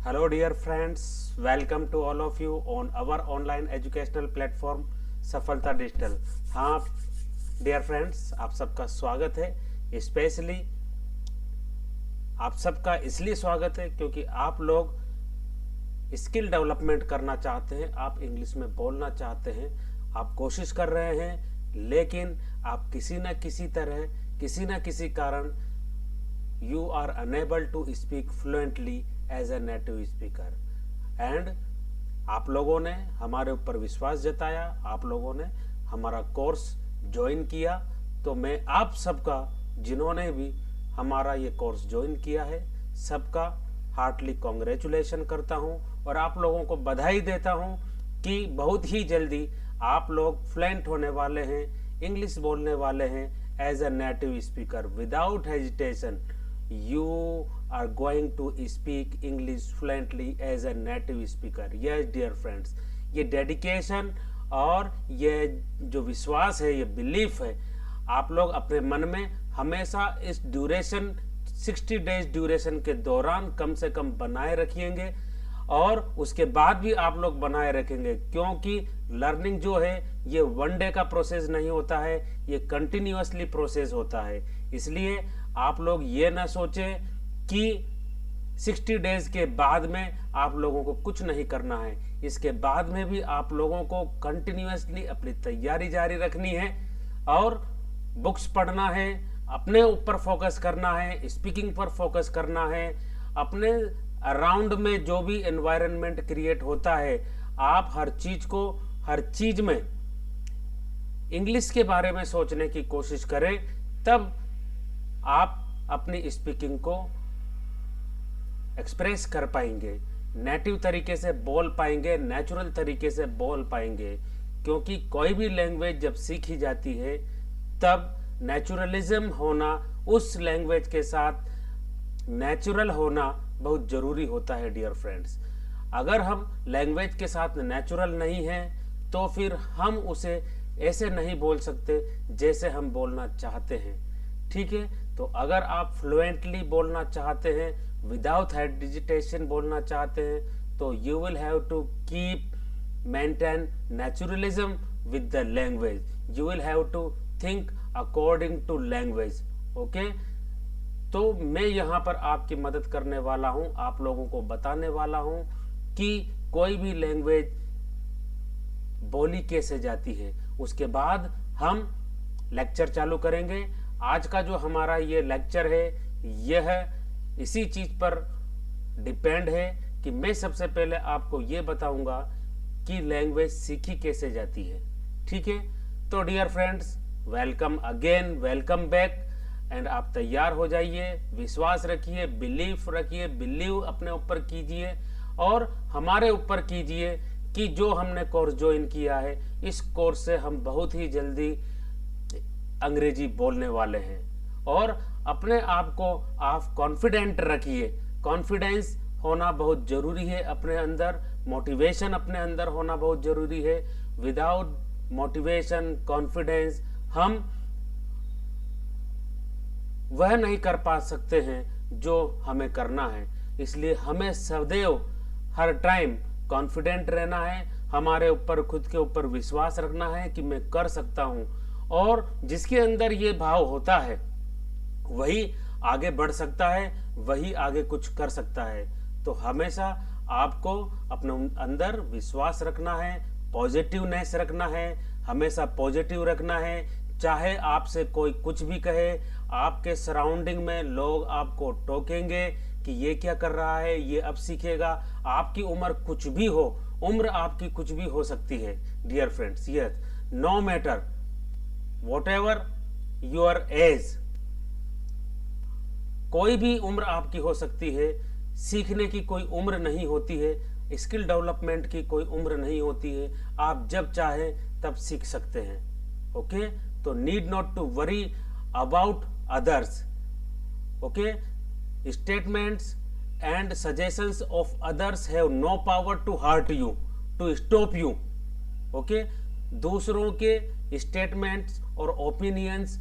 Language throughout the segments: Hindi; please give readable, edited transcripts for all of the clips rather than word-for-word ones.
Hello, dear friends. Welcome to all of you on our online educational platform सफलता डिजिटल। हाँ डियर फ्रेंड्स, आप सबका स्वागत है। स्पेशली आप सबका इसलिए स्वागत है क्योंकि आप लोग स्किल डेवलपमेंट करना चाहते हैं, आप इंग्लिश में बोलना चाहते हैं, आप कोशिश कर रहे हैं, लेकिन आप किसी न किसी तरह, किसी न किसी कारण you are unable to speak fluently as a native speaker and आप लोगों ने हमारे ऊपर विश्वास जताया, आप लोगों ने हमारा कोर्स ज्वाइन किया। तो मैं आप सबका, जिन्होंने भी हमारा ये कोर्स ज्वाइन किया है, सबका हार्टली कॉन्ग्रेचुलेशन करता हूं और आप लोगों को बधाई देता हूं कि बहुत ही जल्दी आप लोग फ्लुएंट होने वाले हैं, इंग्लिश बोलने वाले हैं as a native speaker. Without hesitation you are going to speak English fluently as a native speaker. Yes dear friends, ये डेडिकेशन और ये जो विश्वास है, ये बिलीफ है, आप लोग अपने मन में हमेशा इस ड्यूरेशन 60 डेज ड्यूरेशन के दौरान कम से कम बनाए रखिएंगे और उसके बाद भी आप लोग बनाए रखेंगे, क्योंकि लर्निंग जो है ये वन डे का प्रोसेस नहीं होता है, ये कंटिन्यूअसली प्रोसेस होता है। इसलिए आप लोग ये ना सोचें कि 60 डेज के बाद में आप लोगों को कुछ नहीं करना है। इसके बाद में भी आप लोगों को कंटिन्यूअसली अपनी तैयारी जारी रखनी है और बुक्स पढ़ना है, अपने ऊपर फोकस करना है, स्पीकिंग पर फोकस करना है। अपने अराउंड में जो भी एनवायरनमेंट क्रिएट होता है, आप हर चीज में इंग्लिश के बारे में सोचने की कोशिश करें, तब आप अपनी स्पीकिंग को एक्सप्रेस कर पाएंगे, नेटिव तरीके से बोल पाएंगे, नेचुरल तरीके से बोल पाएंगे। क्योंकि कोई भी लैंग्वेज जब सीखी जाती है तब नेचुरलिज्म होना, उस लैंग्वेज के साथ नेचुरल होना बहुत जरूरी होता है डियर फ्रेंड्स। अगर हम लैंग्वेज के साथ नेचुरल नहीं हैं तो फिर हम उसे ऐसे नहीं बोल सकते जैसे हम बोलना चाहते हैं। ठीक है, तो अगर आप फ्लुएंटली बोलना चाहते हैं, विदाउट हेजिटेशन बोलना चाहते हैं, तो you will have to keep maintain naturalism with the language. You will have to think according to language. Okay, तो मैं यहाँ पर आपकी मदद करने वाला हूँ, आप लोगों को बताने वाला हूँ कि कोई भी लैंग्वेज बोली कैसे जाती है। उसके बाद हम लेक्चर चालू करेंगे। आज का जो हमारा ये लेक्चर है, यह इसी चीज पर डिपेंड है कि मैं सबसे पहले आपको ये बताऊंगा कि लैंग्वेज सीखी कैसे जाती है। ठीक है, तो dear friends, welcome again, welcome back. And आप तैयार हो जाइए, विश्वास रखिए, बिलीफ रखिए, बिलीव अपने ऊपर कीजिए और हमारे ऊपर कीजिए कि जो हमने कोर्स ज्वाइन किया है, इस कोर्स से हम बहुत ही जल्दी अंग्रेजी बोलने वाले हैं। और अपने आप को आप कॉन्फिडेंट रखिए। कॉन्फिडेंस होना बहुत जरूरी है अपने अंदर, मोटिवेशन अपने अंदर होना बहुत जरूरी है। विदाउट मोटिवेशन, कॉन्फिडेंस हम वह नहीं कर पा सकते हैं जो हमें करना है। इसलिए हमें सदैव हर टाइम कॉन्फिडेंट रहना है, हमारे ऊपर, खुद के ऊपर विश्वास रखना है कि मैं कर सकता हूं। और जिसके अंदर ये भाव होता है वही आगे बढ़ सकता है, वही आगे कुछ कर सकता है। तो हमेशा आपको अपने अंदर विश्वास रखना है, पॉजिटिवनेस रखना है, हमेशा पॉजिटिव रखना है। चाहे आपसे कोई कुछ भी कहे, आपके सराउंडिंग में लोग आपको टोकेंगे कि ये क्या कर रहा है, ये अब सीखेगा। आपकी उम्र कुछ भी हो, उम्र आपकी कुछ भी हो सकती है dear friends. Yes, no matter whatever your age, कोई भी उम्र आपकी हो सकती है। सीखने की कोई उम्र नहीं होती है, स्किल डेवलपमेंट की कोई उम्र नहीं होती है। आप जब चाहें तब सीख सकते हैं। ओके, तो need not to worry about others. Okay, statements and suggestions of others have no power to hurt you, to stop you. Okay, दूसरों के स्टेटमेंट्स और ओपिनियंस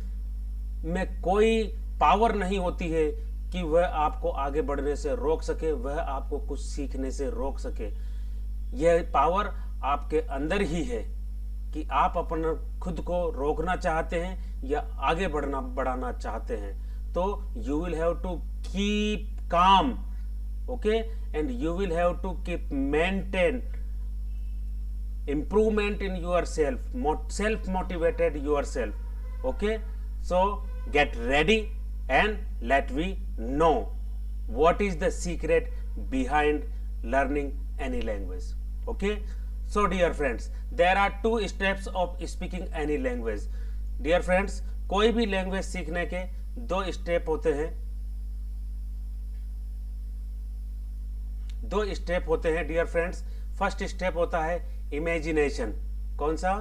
में कोई पावर नहीं होती है कि वह आपको आगे बढ़ने से रोक सके, वह आपको कुछ सीखने से रोक सके। यह पावर आपके अंदर ही है कि आप अपना खुद को रोकना चाहते हैं या आगे बढ़ाना चाहते हैं। तो you will have to keep calm, okay, and you will have to keep maintain improvement in yourself, self motivated yourself, okay? So get ready and let me know what is the secret behind learning any language, okay? So dear friends, there are 2 steps of speaking any language. Dear friends, कोई भी लैंग्वेज सीखने के 2 स्टेप होते हैं, 2 स्टेप होते हैं डियर फ्रेंड्स। फर्स्ट स्टेप होता है इमेजिनेशन। कौन सा?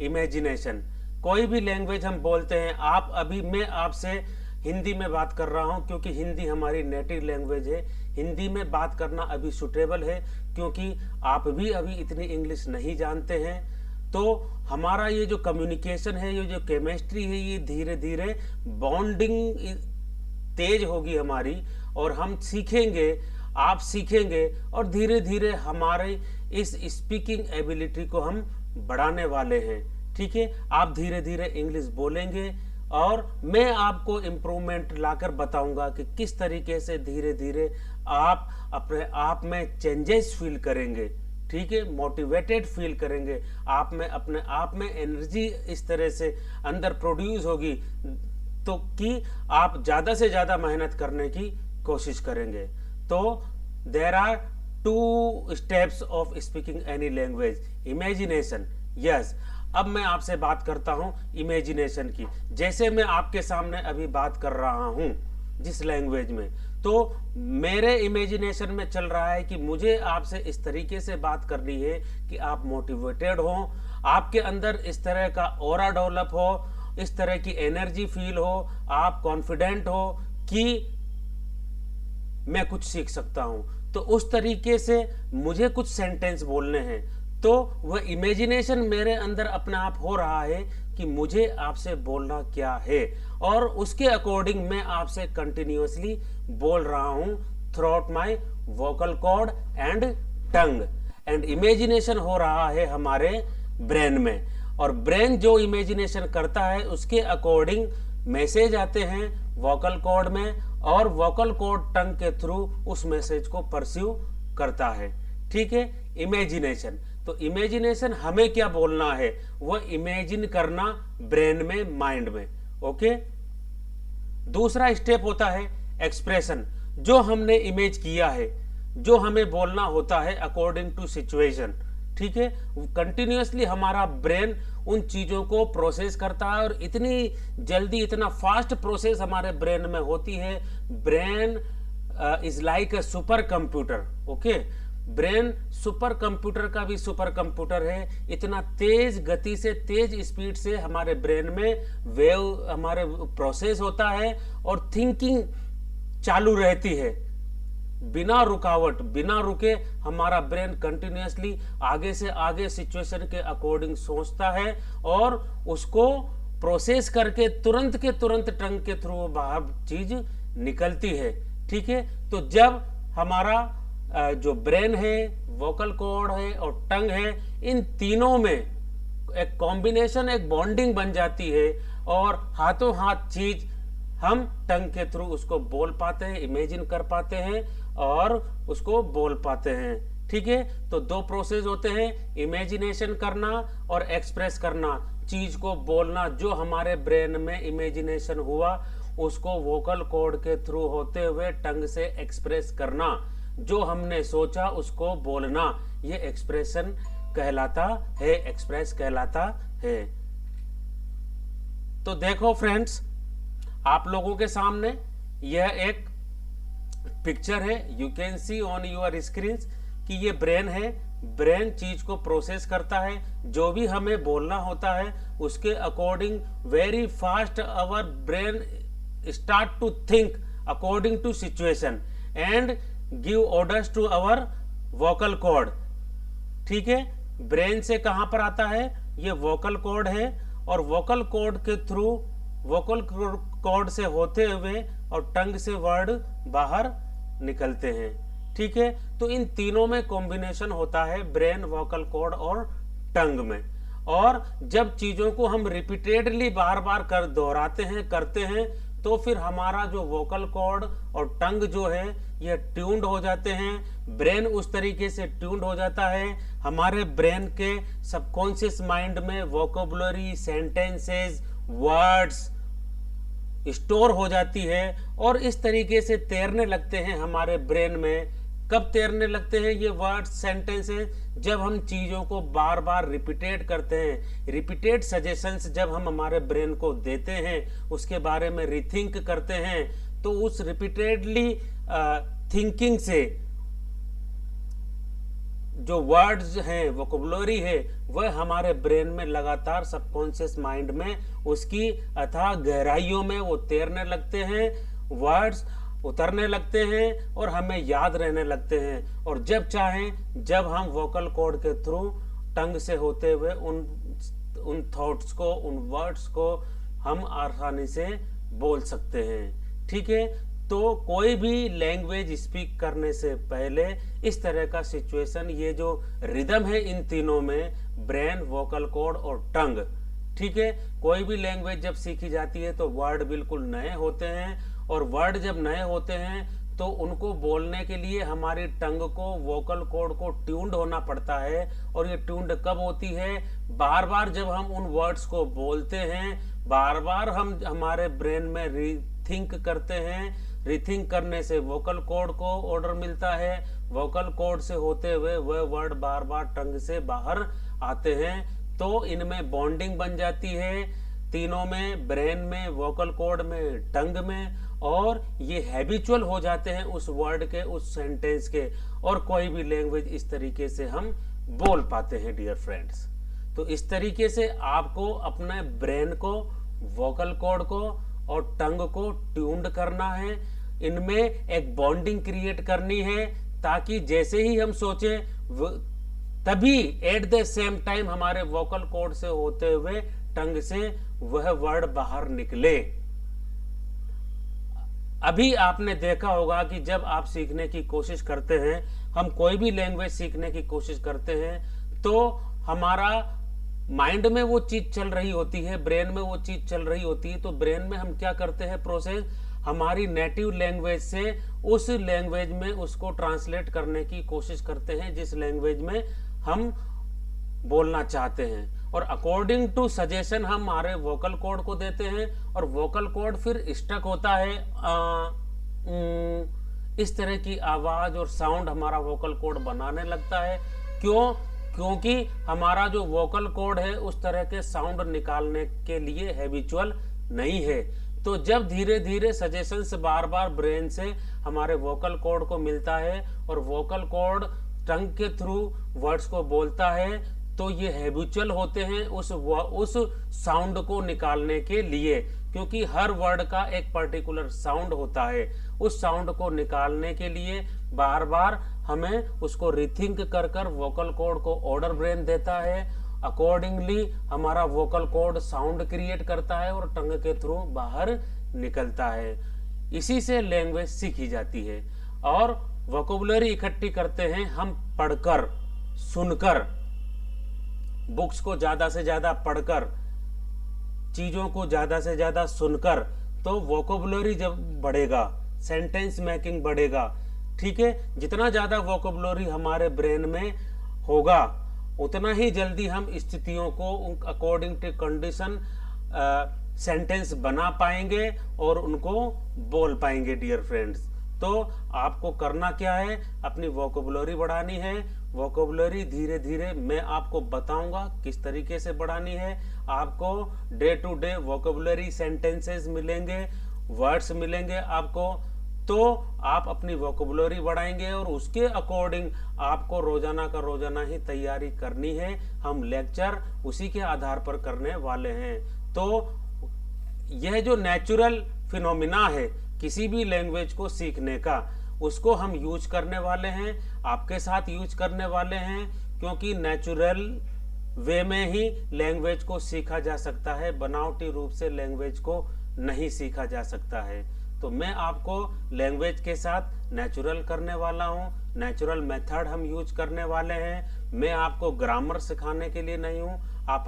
इमेजिनेशन। कोई भी लैंग्वेज हम बोलते हैं, आप अभी मैं आपसे हिंदी में बात कर रहा हूं क्योंकि हिंदी हमारी नेटिव लैंग्वेज है। हिंदी में बात करना अभी सुटेबल है क्योंकि आप भी अभी इतनी इंग्लिश नहीं जानते हैं। तो हमारा ये जो कम्युनिकेशन है, ये जो केमिस्ट्री है, ये धीरे धीरे बॉन्डिंग तेज होगी हमारी, और हम सीखेंगे, आप सीखेंगे, और धीरे धीरे हमारे इस स्पीकिंग एबिलिटी को हम बढ़ाने वाले हैं। ठीक है, आप धीरे धीरे इंग्लिश बोलेंगे और मैं आपको इम्प्रूवमेंट लाकर बताऊंगा कि किस तरीके से धीरे धीरे आप अपने आप में चेंजेस फील करेंगे। ठीक है, मोटिवेटेड फील करेंगे, आप में अपने आप में एनर्जी इस तरह से अंदर प्रोड्यूस होगी तो कि आप ज़्यादा से ज़्यादा मेहनत करने की कोशिश करेंगे। तो there are 2 steps of speaking any language. Imagination, yes. अब मैं आपसे बात करता हूं इमेजिनेशन की। जैसे मैं आपके सामने अभी बात कर रहा हूं जिस लैंग्वेज में, तो मेरे इमेजिनेशन में चल रहा है कि मुझे आपसे इस तरीके से बात करनी है कि आप मोटिवेटेड हो, आपके अंदर इस तरह का ऑरा डेवलप हो, इस तरह की एनर्जी फील हो, आप कॉन्फिडेंट हो कि मैं कुछ सीख सकता हूं। तो उस तरीके से मुझे कुछ सेंटेंस बोलने हैं, तो वह इमेजिनेशन मेरे अंदर अपने आप हो रहा है कि मुझे आपसे बोलना क्या है, और उसके अकॉर्डिंग मैं आपसे कंटिन्यूअसली बोल रहा हूं through my vocal cord and tongue. And imagination हो रहा है हमारे ब्रेन में, और ब्रेन जो इमेजिनेशन करता है उसके अकॉर्डिंग मैसेज आते हैं वोकल कॉर्ड में, और वोकल कॉर्ड टंग के थ्रू उस मैसेज को परस्यू करता है। ठीक है, इमेजिनेशन। तो इमेजिनेशन हमें क्या बोलना है, वह इमेजिन करना ब्रेन में, माइंड में। ओके, दूसरा स्टेप होता है एक्सप्रेशन। जो हमने इमेज किया है, जो हमें बोलना होता है अकॉर्डिंग टू सिचुएशन। ठीक है, कंटिन्यूअसली हमारा ब्रेन उन चीजों को प्रोसेस करता है, और इतनी जल्दी, इतना फास्ट प्रोसेस हमारे ब्रेन में होती है। Brain is like a super computer. Okay, brain super computer का भी सुपर कंप्यूटर है। इतना तेज गति से, तेज स्पीड से हमारे ब्रेन में वेव हमारे प्रोसेस होता है, और थिंकिंग चालू रहती है बिना रुकावट, बिना रुके। हमारा ब्रेन कंटिन्यूअसली आगे से आगे सिचुएशन के अकॉर्डिंग सोचता है, और उसको प्रोसेस करके तुरंत के तुरंत टंग के थ्रू बाहर चीज निकलती है। ठीक है, तो जब हमारा जो ब्रेन है, वोकल कॉर्ड है और टंग है, इन तीनों में एक कॉम्बिनेशन, एक बॉन्डिंग बन जाती है, और हाथों हाथ चीज हम टंग के थ्रू उसको बोल पाते हैं, इमेजिन कर पाते हैं और उसको बोल पाते हैं। ठीक है, तो 2 प्रोसेस होते हैं, इमेजिनेशन करना और एक्सप्रेस करना, चीज को बोलना। जो हमारे ब्रेन में इमेजिनेशन हुआ उसको वोकल कॉर्ड के थ्रू होते हुए टंग से एक्सप्रेस करना। जो हमने सोचा उसको बोलना, ये एक्सप्रेशन कहलाता है, एक्सप्रेस कहलाता है। तो देखो फ्रेंड्स, आप लोगों के सामने यह एक पिक्चर है, you can see on your screen कि ये ब्रेन है। ब्रेन चीज को प्रोसेस करता है, जो भी हमें बोलना होता है उसके according very fast our brain start to think according to situation and give orders to our vocal cord. ठीक है, ब्रेन से कहां पर आता है, ये वोकल कॉर्ड है, और वोकल कॉर्ड के थ्रू, वोकल कॉर्ड से होते हुए और टंग से वर्ड बाहर निकलते हैं। ठीक है, तो इन तीनों में कॉम्बिनेशन होता है ब्रेन, वोकल कॉर्ड और टंग में। और जब चीजों को हम रिपीटेडली बार बार कर दोहराते हैं, करते हैं, तो फिर हमारा जो वोकल कॉर्ड और टंग जो है ये ट्यून्ड हो जाते हैं। ब्रेन उस तरीके से ट्यून्ड हो जाता है, हमारे ब्रेन के सबकॉन्शियस माइंड में वोकेबुलरी, सेंटेंसेस, वर्ड्स स्टोर हो जाती है और इस तरीके से तैरने लगते हैं हमारे ब्रेन में। कब तैरने लगते हैं ये वर्ड्स, सेंटेंसेस? जब हम चीजों को बार बार रिपीटेट करते हैं, रिपीटेड सजेशंस जब हम हमारे ब्रेन को देते हैं, उसके बारे में रिथिंक करते हैं, तो उस रिपीटेडली थिंकिंग से जो वर्ड्स हैं, वोकेबुलरी है, वह हमारे ब्रेन में लगातार सबकॉन्शियस माइंड में उसकी अथाह गहराइयों में वो तैरने लगते हैं, वर्ड्स उतरने लगते हैं और हमें याद रहने लगते हैं। और जब चाहें, जब हम वोकल कॉर्ड के थ्रू टंग से होते हुए उन थॉट्स को, उन वर्ड्स को हम आसानी से बोल सकते हैं। ठीक है, तो कोई भी लैंग्वेज स्पीक करने से पहले इस तरह का सिचुएशन, ये जो रिदम है इन तीनों में, ब्रेन, वोकल कॉर्ड और टंग, ठीक है, कोई भी लैंग्वेज जब सीखी जाती है तो वर्ड बिल्कुल नए होते हैं और वर्ड जब नए होते हैं तो उनको बोलने के लिए हमारी टंग को, वोकल कॉर्ड को ट्यून्ड होना पड़ता है। और ये ट्यून्ड कब होती है? बार बार जब हम उन वर्ड्स को बोलते हैं, बार बार हम हमारे ब्रेन में रीथिंक करते हैं। रीथिंक करने से वोकल कॉर्ड को ऑर्डर मिलता है, वोकल कॉर्ड से होते हुए वह वर्ड बार बार टंग से बाहर आते हैं, तो इनमें बॉन्डिंग बन जाती है तीनों में, ब्रेन में, वोकल कॉर्ड में, टंग में, और ये हैबिचुअल हो जाते हैं उस वर्ड के, उस सेंटेंस के, और कोई भी लैंग्वेज इस तरीके से हम बोल पाते हैं डियर फ्रेंड्स। तो इस तरीके से आपको अपने ब्रेन को, वोकल कॉर्ड को और टंग को ट्यून्ड करना है, इनमें एक बॉन्डिंग क्रिएट करनी है, ताकि जैसे ही हम सोचे तभी एट द सेम टाइम हमारे वोकल कॉर्ड से होते हुए टंग से वह वर्ड बाहर निकले। अभी आपने देखा होगा कि जब आप सीखने की कोशिश करते हैं, हम कोई भी लैंग्वेज सीखने की कोशिश करते हैं, तो हमारा माइंड में वो चीज चल रही होती है, ब्रेन में वो चीज चल रही होती है, तो ब्रेन में हम क्या करते हैं प्रोसेस, हमारी नेटिव लैंग्वेज से उस लैंग्वेज में उसको ट्रांसलेट करने की कोशिश करते हैं जिस लैंग्वेज में हम बोलना चाहते हैं, और अकॉर्डिंग टू सजेशन हम हमारे वोकल कॉर्ड को देते हैं, और वोकल कॉर्ड फिर स्टक होता है, इस तरह की आवाज और साउंड हमारा वोकल कॉर्ड बनाने लगता है। क्यों? क्योंकि हमारा जो वोकल कॉर्ड है उस तरह के साउंड निकालने के लिए हैबिचुअल नहीं है। तो जब धीरे धीरे सजेशंस बार बार ब्रेन से हमारे वोकल कॉर्ड को मिलता है और वोकल कॉर्ड टंग के थ्रू वर्ड्स को बोलता है, तो ये हैबिचुअल होते हैं उस साउंड को निकालने के लिए, क्योंकि हर वर्ड का एक पर्टिकुलर साउंड होता है। उस साउंड को निकालने के लिए बार बार हमें उसको रिथिंक कर कर वोकल कॉर्ड को ऑर्डर ब्रेन देता है, अकॉर्डिंगली हमारा वोकल कॉर्ड साउंड क्रिएट करता है और टंग के थ्रू बाहर निकलता है। इसी से लैंग्वेज सीखी जाती है। और वोकेबुलरी इकट्ठी करते हैं हम पढ़कर, सुनकर, बुक्स को ज्यादा से ज्यादा पढ़कर, चीजों को ज्यादा से ज्यादा सुनकर, तो वोकेबुलरी जब बढ़ेगा, सेंटेंस मेकिंग बढ़ेगा। ठीक है, जितना ज्यादा वोकेबुलरी हमारे ब्रेन में होगा उतना ही जल्दी हम स्थितियों को अकॉर्डिंग टू कंडीशन सेंटेंस बना पाएंगे और उनको बोल पाएंगे डियर फ्रेंड्स। तो आपको करना क्या है, अपनी वोकेबुलरी बढ़ानी है। वोकेबुलरी धीरे धीरे मैं आपको बताऊंगा किस तरीके से बढ़ानी है। आपको day to day vocabulary sentences मिलेंगे, वर्ड्स मिलेंगे आपको, तो आप अपनी वोकेबुलरी बढ़ाएंगे और उसके अकॉर्डिंग आपको रोजाना का रोजाना ही तैयारी करनी है। हम लेक्चर उसी के आधार पर करने वाले हैं। तो यह जो नेचुरल फिनोमिना है किसी भी लैंग्वेज को सीखने का, उसको हम यूज करने वाले हैं, आपके साथ यूज करने वाले हैं, क्योंकि नेचुरल वे में ही लैंग्वेज को सीखा जा सकता है, बनावटी रूप से लैंग्वेज को नहीं सीखा जा सकता है। तो मैं आपको लैंग्वेज के साथ नेचुरल करने वाला हूँ, नेचुरल मेथड हम यूज करने वाले हैं। मैं आपको ग्रामर सिखाने के लिए नहीं हूँ, आप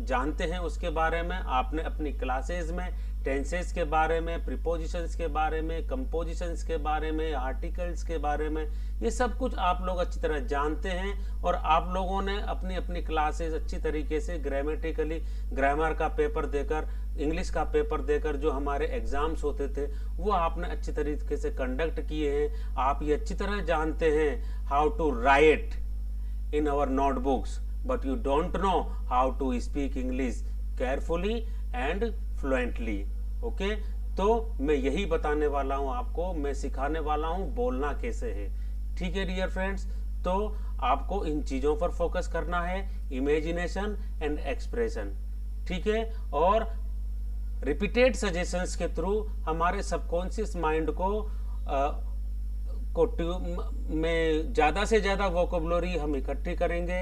जानते हैं उसके बारे में, आपने अपनी क्लासेज में टेंसेस के बारे में, प्रीपोजिशंस के बारे में, कंपोजिशंस के बारे में, आर्टिकल्स के बारे में, ये सब कुछ आप लोग अच्छी तरह जानते हैं। और आप लोगों ने अपनी अपनी क्लासेस अच्छी तरीके से ग्रामेटिकली, ग्रामर का पेपर देकर, इंग्लिश का पेपर देकर जो हमारे एग्जाम्स होते थे वो आपने अच्छी तरीके से कंडक्ट किए हैं। आप ये अच्छी तरह जानते हैं how to write in our notebooks, but you don't know how to speak English carefully and fluently. Okay? तो मैं यही बताने वाला हूँ आपको, मैं सिखाने वाला हूँ बोलना कैसे है। ठीक है डियर फ्रेंड्स, तो आपको इन चीज़ों पर फोकस करना है, इमेजिनेशन एंड एक्सप्रेशन। ठीक है, और रिपीटेड सजेशंस के थ्रू हमारे सबकॉन्शियस माइंड को में ज़्यादा से ज़्यादा वोकेबुलरी हम इकट्ठी करेंगे,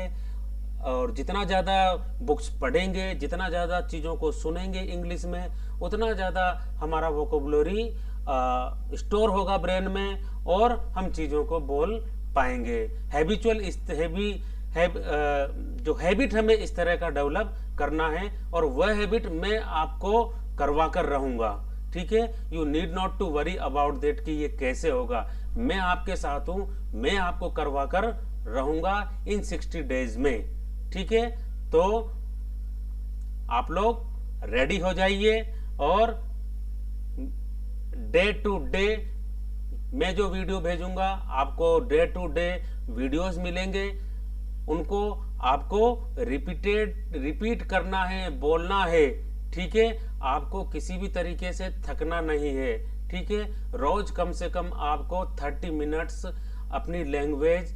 और जितना ज़्यादा बुक्स पढ़ेंगे, जितना ज़्यादा चीज़ों को सुनेंगे इंग्लिश में, उतना ज़्यादा हमारा वोकेबुलरी स्टोर होगा ब्रेन में, और हम चीज़ों को बोल पाएंगे। जो हैबिट हमें इस तरह का डेवलप करना है, और वह हैबिट मैं आपको करवा कर रहूँगा। ठीक है, you need not to worry about that कि ये कैसे होगा, मैं आपके साथ हूं, मैं आपको करवा कर रहूंगा इन 60 डेज में। ठीक है, तो आप लोग रेडी हो जाइए, और डे टू डे मैं जो वीडियो भेजूंगा आपको डे टू डे वीडियोस मिलेंगे, उनको आपको रिपीट करना है, बोलना है। ठीक है, आपको किसी भी तरीके से थकना नहीं है। ठीक है, रोज कम से कम आपको 30 मिनट्स अपनी लैंग्वेज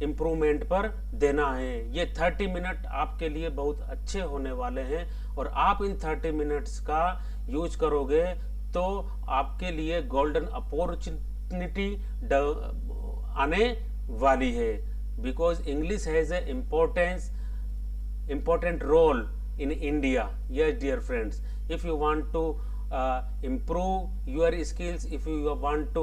इम्प्रूवमेंट पर देना है। ये 30 मिनट आपके लिए बहुत अच्छे होने वाले हैं, और आप इन 30 मिनट्स का यूज करोगे तो आपके लिए गोल्डन अपॉर्चुनिटी आने वाली है। Because English has a important role in India. Yes, dear friends, if you want to improve your skills, if you want to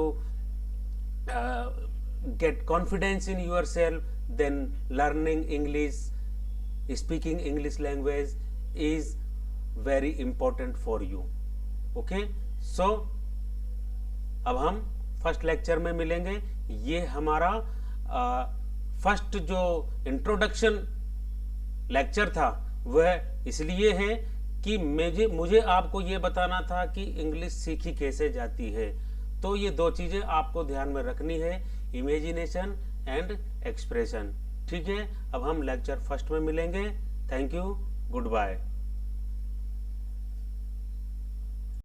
get confidence in yourself, then learning English, speaking English language is very important for you. Okay, so अब हम फर्स्ट लेक्चर में मिलेंगे। ये हमारा फर्स्ट जो इंट्रोडक्शन लेक्चर था वह इसलिए है कि मुझे आपको ये बताना था कि इंग्लिश सीखी कैसे जाती है। तो ये दो चीज़ें आपको ध्यान में रखनी है, इमेजिनेशन एंड एक्सप्रेशन। ठीक है, अब हम लेक्चर फर्स्ट में मिलेंगे। Thank you, good bye.